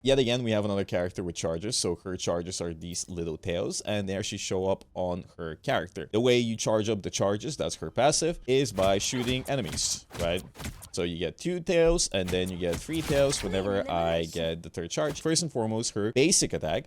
Yet again, we have another character with charges. So her charges are these little tails, and they actually show up on her character. The way you charge up the charges, that's her passive, is by shooting enemies, right? So you get 2 tails, and then you get 3 tails whenever I get the 3rd charge. First and foremost, her basic attack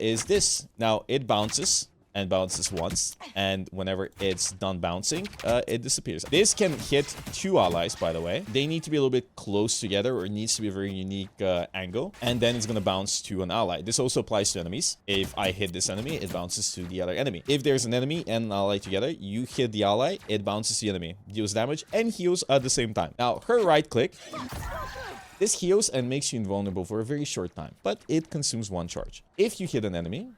is this. Now, it bounces and bounces once, and whenever it's done bouncing, it disappears. This can hit 2 allies, by the way. They need to be a little bit close together, or it needs to be a very unique angle, and then it's gonna bounce to an ally. This also applies to enemies. If I hit this enemy, it bounces to the other enemy. If there's an enemy and an ally together, you hit the ally, it bounces to the enemy, deals damage, and heals at the same time. Now, her right click, this heals and makes you invulnerable for a very short time, but it consumes 1 charge. If you hit an enemy,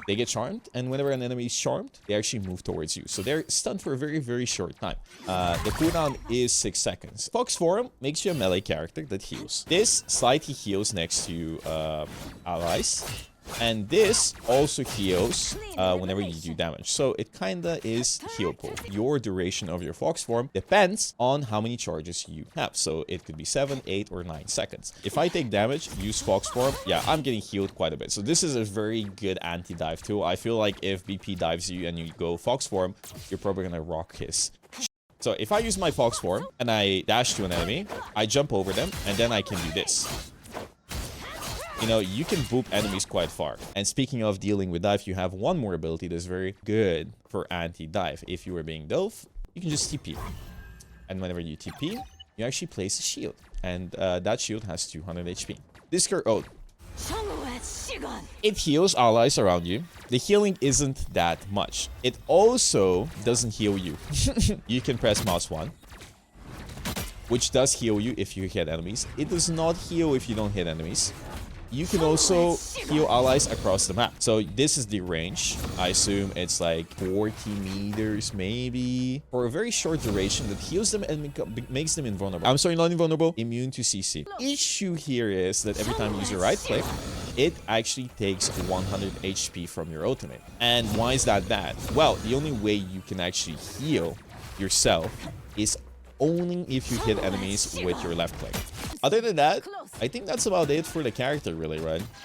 they get charmed, and whenever an enemy is charmed, they actually move towards you. So they're stunned for a very, very short time. The cooldown is 6 seconds. Fox Forum makes you a melee character that heals. This slightly heals next to allies. And this also heals whenever you do damage. So it kinda is heal pool. Your duration of your Fox form depends on how many charges you have. So it could be 7, 8, or 9 seconds. If I take damage, use Fox form, yeah, I'm getting healed quite a bit. So this is a very good anti-dive tool. I feel like if BP dives you and you go Fox form, you're probably gonna rock his. So if I use my Fox form and I dash to an enemy, I jump over them, and then I can do this. You know, you can boop enemies quite far. And speaking of dealing with dive, you have one more ability that's very good for anti-dive. If you were being dove, you can just TP. And whenever you TP, you actually place a shield. And that shield has 200 HP. This card, oh, it heals allies around you. The healing isn't that much. It also doesn't heal you. You can press mouse 1, which does heal you if you hit enemies. It does not heal if you don't hit enemies. You can also heal allies across the map. So this is the range. I assume it's like 40 meters, maybe. For a very short duration that heals them and makes them invulnerable. I'm sorry, not invulnerable, immune to CC. Issue here is that every time you use your right click, it actually takes 100 HP from your ultimate. And why is that bad? Well, the only way you can actually heal yourself is only if you hit enemies with your left click. Other than that, I think that's about it for the character, really, right?